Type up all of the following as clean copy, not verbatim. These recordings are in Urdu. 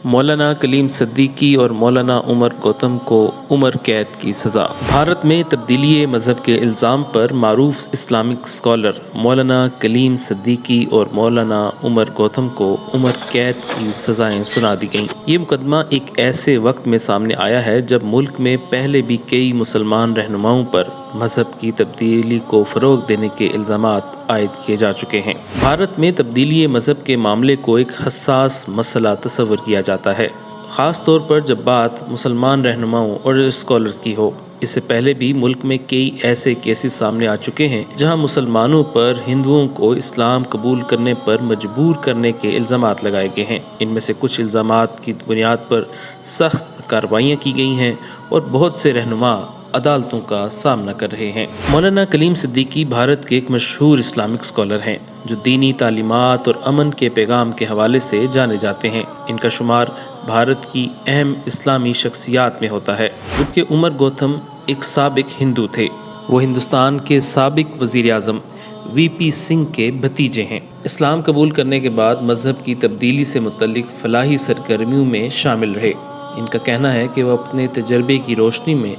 مولانا کلیم صدیقی اور مولانا عمر گوتم کو عمر قید کی سزا۔ بھارت میں تبدیلی مذہب کے الزام پر معروف اسلامک اسکالر مولانا کلیم صدیقی اور مولانا عمر گوتم کو عمر قید کی سزائیں سنا دی گئیں۔ یہ مقدمہ ایک ایسے وقت میں سامنے آیا ہے جب ملک میں پہلے بھی کئی مسلمان رہنماؤں پر مذہب کی تبدیلی کو فروغ دینے کے الزامات عائد کیے جا چکے ہیں۔ بھارت میں تبدیلی مذہب کے معاملے کو ایک حساس مسئلہ تصور کیا جاتا ہے، خاص طور پر جب بات مسلمان رہنماؤں اور اسکالرز کی ہو۔ اس سے پہلے بھی ملک میں کئی ایسے کیسز سامنے آ چکے ہیں جہاں مسلمانوں پر ہندوؤں کو اسلام قبول کرنے پر مجبور کرنے کے الزامات لگائے گئے ہیں۔ ان میں سے کچھ الزامات کی بنیاد پر سخت کارروائیاں کی گئی ہیں اور بہت سے رہنما عدالتوں کا سامنا کر رہے ہیں۔ مولانا کلیم صدیقی بھارت کے ایک مشہور اسلامک اسکالر ہیں جو دینی تعلیمات اور امن کے پیغام کے حوالے سے جانے جاتے ہیں۔ ان کا شمار بھارت کی اہم اسلامی شخصیات میں ہوتا ہے، جبکہ عمر گوتم ایک سابق ہندو تھے۔ وہ ہندوستان کے سابق وزیر اعظم وی پی سنگھ کے بھتیجے ہیں۔ اسلام قبول کرنے کے بعد مذہب کی تبدیلی سے متعلق فلاحی سرگرمیوں میں شامل رہے۔ ان کا کہنا ہے کہ وہ اپنے تجربے کی روشنی میں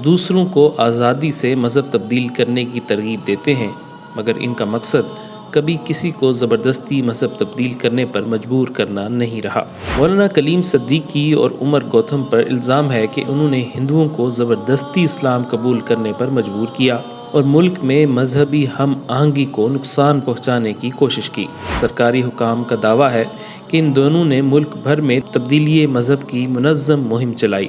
دوسروں کو آزادی سے مذہب تبدیل کرنے کی ترغیب دیتے ہیں، مگر ان کا مقصد کبھی کسی کو زبردستی مذہب تبدیل کرنے پر مجبور کرنا نہیں رہا۔ مولانا کلیم صدیقی اور عمر گوتم پر الزام ہے کہ انہوں نے ہندوؤں کو زبردستی اسلام قبول کرنے پر مجبور کیا اور ملک میں مذہبی ہم آہنگی کو نقصان پہنچانے کی کوشش کی۔ سرکاری حکام کا دعویٰ ہے کہ ان دونوں نے ملک بھر میں تبدیلی مذہب کی منظم مہم چلائی،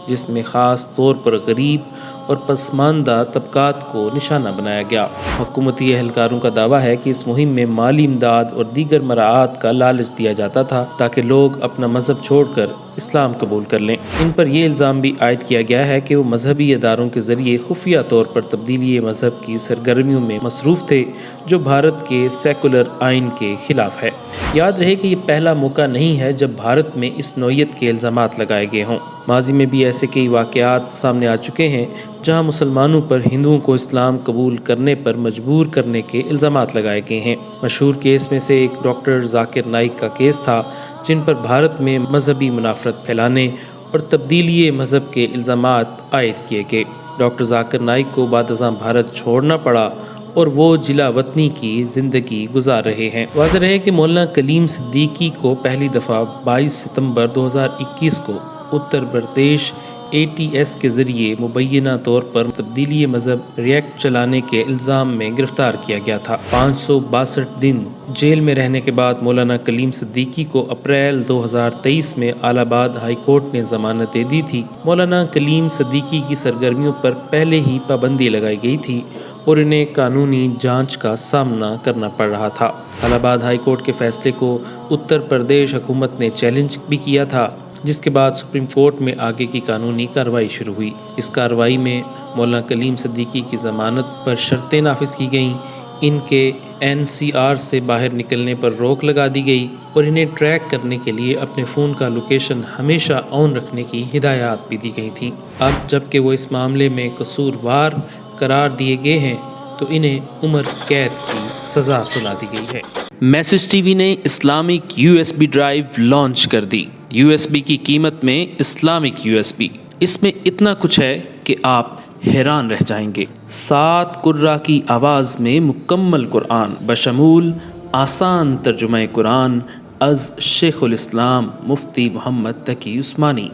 جس میں خاص طور پر غریب اور پسماندہ طبقات کو نشانہ بنایا گیا۔ حکومتی اہلکاروں کا دعویٰ ہے کہ اس مہم میں مالی امداد اور دیگر مراعات کا لالچ دیا جاتا تھا تاکہ لوگ اپنا مذہب چھوڑ کر اسلام قبول کر لیں۔ ان پر یہ الزام بھی عائد کیا گیا ہے کہ وہ مذہبی اداروں کے ذریعے خفیہ طور پر تبدیلی مذہب کی سرگرمیوں میں مصروف تھے، جو بھارت کے سیکولر آئین کے خلاف ہے۔ یاد رہے کہ یہ پہلا موقع نہیں ہے جب بھارت میں اس نوعیت کے الزامات لگائے گئے ہوں۔ ماضی میں بھی ایسے کئی واقعات سامنے آ چکے ہیں جہاں مسلمانوں پر ہندوؤں کو اسلام قبول کرنے پر مجبور کرنے کے الزامات لگائے گئے ہیں۔ مشہور کیس میں سے ایک ڈاکٹر ذاکر نائک کا کیس تھا، جن پر بھارت میں مذہبی منافرت پھیلانے اور تبدیلی مذہب کے الزامات عائد کیے گئے۔ ڈاکٹر ذاکر نائک کو بعد ازاں بھارت چھوڑنا پڑا اور وہ جلا وطنی کی زندگی گزار رہے ہیں۔ واضح رہے کہ مولانا کلیم صدیقی کو پہلی دفعہ 22 ستمبر 2021 کو اتر پردیش ATS کے ذریعے مبینہ طور پر تبدیلی مذہب ریئیکٹ چلانے کے الزام میں گرفتار کیا گیا تھا۔ 562 دن جیل میں رہنے کے بعد مولانا کلیم صدیقی کو اپریل 2023 میں الہ آباد ہائی کورٹ نے ضمانت دے دی تھی۔ مولانا کلیم صدیقی کی سرگرمیوں پر پہلے ہی پابندی لگائی گئی تھی اور انہیں قانونی جانچ کا سامنا کرنا پڑ رہا تھا۔ الہ آباد ہائی کورٹ کے فیصلے کو اتر پردیش حکومت نے چیلنج بھی کیا تھا، جس کے بعد سپریم کورٹ میں آگے کی قانونی کارروائی شروع ہوئی۔ اس کارروائی میں مولانا کلیم صدیقی کی ضمانت پر شرطیں نافذ کی گئیں، ان کے NCR سے باہر نکلنے پر روک لگا دی گئی اور انہیں ٹریک کرنے کے لیے اپنے فون کا لوکیشن ہمیشہ آن رکھنے کی ہدایات بھی دی گئی تھیں۔ اب جب کہ وہ اس معاملے میں قصوروار قرار دیے گئے ہیں تو انہیں عمر قید کی سزا سنا دی گئی ہے۔ میسج ٹی وی نے اسلامک USB ڈرائیو لانچ کر دی۔ USB کی قیمت میں اسلامک USB، اس میں اتنا کچھ ہے کہ آپ حیران رہ جائیں گے۔ 7 قرہ کی آواز میں مکمل قرآن بشمول آسان ترجمہ قرآن از شیخ الاسلام مفتی محمد تقی عثمانی۔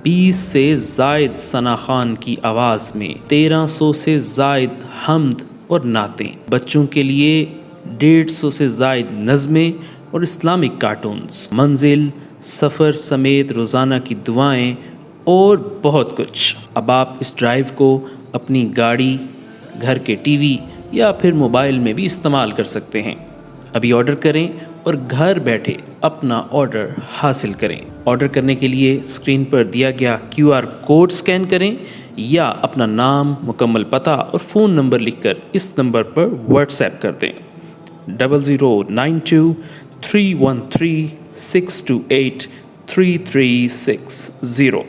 20 سے زائد ثنا خان کی آواز میں 1300 سے زائد حمد اور نعتیں، بچوں کے لیے 150 سے زائد نظمیں اور اسلامک کارٹونز، منزل، سفر سمیت روزانہ کی دعائیں اور بہت کچھ۔ اب آپ اس ڈرائیو کو اپنی گاڑی، گھر کے ٹی وی یا پھر موبائل میں بھی استعمال کر سکتے ہیں۔ ابھی آرڈر کریں اور گھر بیٹھے اپنا آرڈر حاصل کریں۔ آرڈر کرنے کے لیے اسکرین پر دیا گیا QR کوڈ سکین کریں یا اپنا نام، مکمل پتہ اور فون نمبر لکھ کر اس نمبر پر واٹس ایپ کر دیں 0092 313 628 3360۔